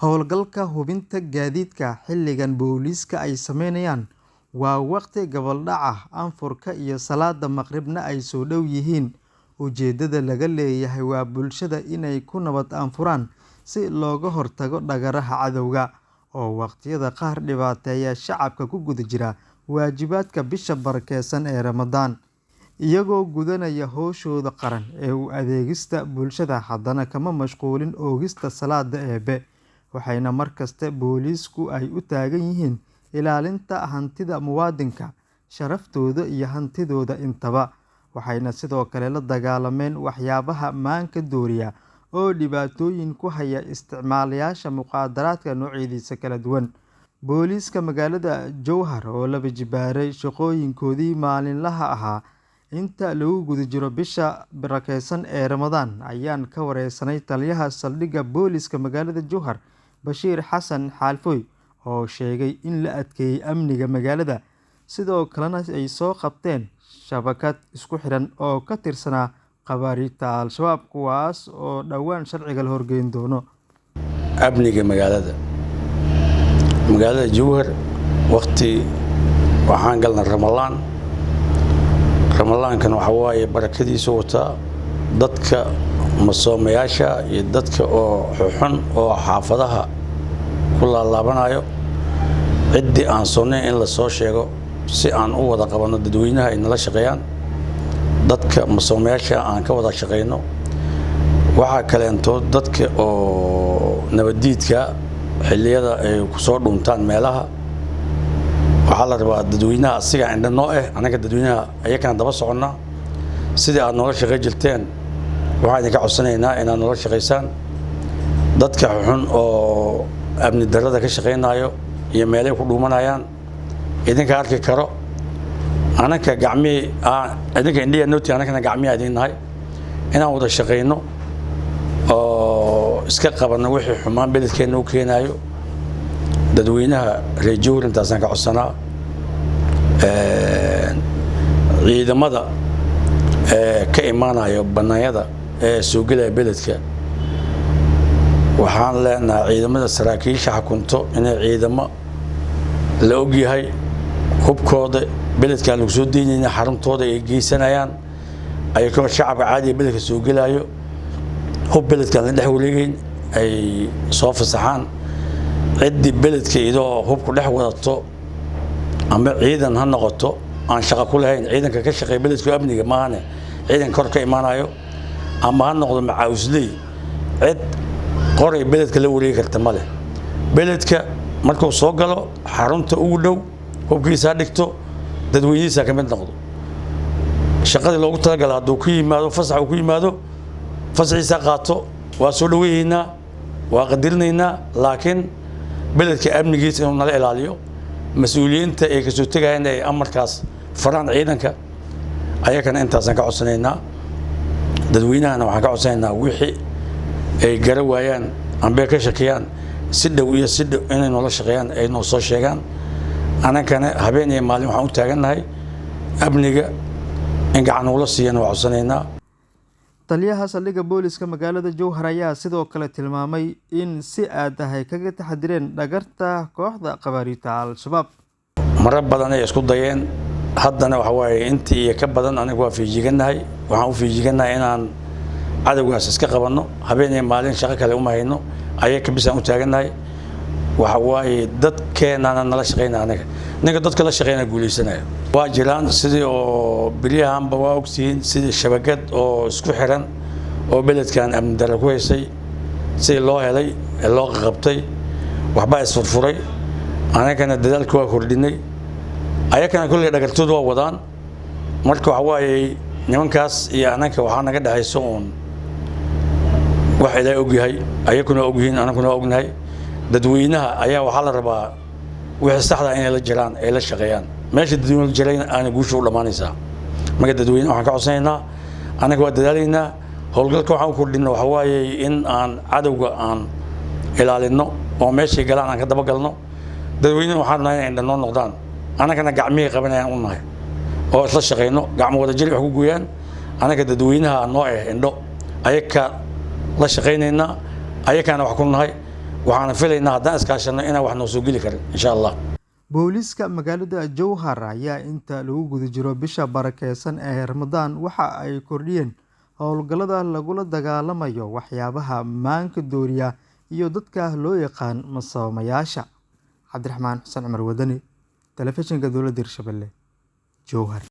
Howlgalka hubinta gaadiidka xilligan booliiska ay sameynayaan waa waqti gabaldhac ah, anfurka iyo salaada maqribna ay soo dhow yihiin. Ujeedada laga leeyahay waa bulshada inay ku nabad anfuraan si looga hortago dhagaraha cadowga, oo waqtiyada qaar dhibaateeya shacabka ku guda jira waajibaadka bisha barakeysan ee Ramadaan. Iyagoo gudanaya hawshooda qaran ee u adeegista bulshada, haddana kama mashquulin oogista salaada Eebbe, waxayna markasta booliisku ay u taagan yihiin ilaalinta hantida muwaadinka, sharaftooda iyo hantidooda intaba. Waxayna sidoo kale la dagaalameen waxyaabaha maanka dooriya oo dhibaatooyin ku haya isticmaalayaasha mukhaadaraadka noocyadiisa kala duwan. Booliiska magaalada Jowhar oo laba jibaaray shaqooyinkoodii maalinlaha ahaa inta lagu guda jiro bisha barakeysan ee Ramadaan, ayaan ka wareysanay taliyaha saldhigga booliiska magaalada Jowhar, Bashiir Xasan Xaalfooy, oo sheegay in la adkeeyay amniga magaalada, sidoo kalena ay soo qabteen shabakad isku xiran oo ka tirsanaa khawaariijta Al-Shabaab, kuwaas oo dhowaan sharciga la horgeyn doono. Amniga magaalada Jowhar waqti waxaan galnay Ramadaankan waxa waaye barakadiisu wataa dadka masoomayaasha iyo dadka oo xun oo xaafadaha ku laalaabanayo ciddii aan soonayn in la soo sheego si aan u wada qabanno dadweynaha ay nala shaqeeyaan, dadka masoomayaasha aan ka wada shaqeyno. waxaa kaleento dadka oo nabadiidka xilliyada ay ku soo dhuntaan meelaha, waxaa la rabaa dadweynaha asiga indha noo anaga dadweynaha ayakana daba soconnaa sidii aad noola shaqey jirteen. waxaan idinka codsanaynaa inaad noola shaqeysaan dadka xun oo amni darrada ka shaqeynayo iyo meelay ku dhuumanayaan idinka arki karo. anaka gacmii idinka indhiya nooti, anakana gacmii idin nahay inaan wada shaqeyno oo iska qabanno wixii xumaan beledkeena u keenayo. dadweynaha reer Jowhar intaasaan ka codsanaa. ciidamada ka imaanayo banaanyada ee soo gelaya beledka, waxaan leenahay ciidamada saraakiisha xukunto inay ciidamo la og yahay hubkooda beledkan lagu soo deynayna xaruntooda ay geysanayaan, ayagoo shacabka caadiga beledka soo gelayo hub beledkan la dhex wareegayn ay soo fasaxaan. ciddii beledka idoo hubku dhex wadato ama ciidan ha noqoto aan shaqo ku lahayn, ciidanka ka shaqeeya beledka amniga maahane ciidan kor ka imaanayo, ama ha noqdo macaawisley, cid qoray beledka la wareegi karta ma leh. beledka markuu soo galo xarunta ugu dhow hubkiisa ha dhigto, dadweynihiisa ka mid noqdo. shaqadii loogu talagalay hadduu ku yimaado fasax uu ku yimaado, fasaxiisa qaato, waa soo dhaweeynaa, waa qadirinaynaa, laakiin beledka amnigiisa inuu nala ilaaliyo. mas-uuliyiinta ay kasoo tegayaan ay amarkaas faraan ciidanka, ayakana intaasaan ka codsanaynaa. dadweynahana waxaan ka codsanaynaa wixii ay gara waayaan ambay ka shakiyaan si dhow iyo si dhow inay noola shaqeeyaan ay noo soo sheegaan. anakana habeen iyo maalin waxaan u taagannahay amniga in gacan ula siiyana waa codsanaynaa. Taliyaha saldhigga booliiska magaalada Jowhar ayaa sidoo kale tilmaamay in si aad ah kaga taxadireen dhagarta kooxda khawaariijta Al-Shabaab. marar badan ay isku dayeen, haddana waxa waaye intii iyo ka badan aniga waa fiijiganahay. waxaan u fiijiganahay inaan cadowgaas iska qabanno, habeen iyo maalin shaqo kale uma hayno, ayaga bisaan u taagannahay. waxa waaye dadkeenana nala shaqeynaa, aniga dadka la shaqeynaa guuleysanayo waa jiraan. sidii oo bilyahanba waa ogtihiin sidii shabakad oo isku xiran oo beledkan amni darro ku haysay, sidii loo helay loo qabtay, waxbaa isfurfuray. anagana dadaalka waa kordhinay, ayakana kulley dhagartooda waa wadaan. marka waxa waaye nimankaas iyo anaka waxaa naga dhexayso uun wax ilaahay ogyahay, ayakuna waa ogyihiin, anaguna waa ognahay. dadweynaha ayaa waxaa la rabaa wixii saxda inay la jiraan ay la shaqeeyaan. meesha dadweynuhu la jirayna aana guusha u dhammaanaysaa. marka dadweynaha waxaan ka codsanaynaa, anaga waa dadaalaynaa. howlgalka waxaan u kordhinno waxa waaye in aan cadowga aan ilaalinno oo meeshay galaan aan ka dabagalno. dadweynaha waxaan rabnaa inay indha noo noqdaan, anagana gacmihii qabanayaan u nahay oo isla shaqeyno, gacmo wada jir wax ku gooyaan. anaga dadweynaha noo indho ayaka la shaqeynaynaa, ayakana wax ku nahay. waxaan filaynaa haddaan iskaashano inaan wax noo soo geli karin insha Allah. Booliska magaalada Jowhar ayaa inta lagu guda jiro bisha barakeysan ee Ramadaan waxa ay kordhiyeen howlgallada lagula dagaalamayo waxyaabaha maanka dooriya iyo dadka loo yaqaan masoomayaasha. Cabdiraxmaan Xuseen Cumar Wadani, Telefishinka Dowladda Hirshabelle, Jowhar.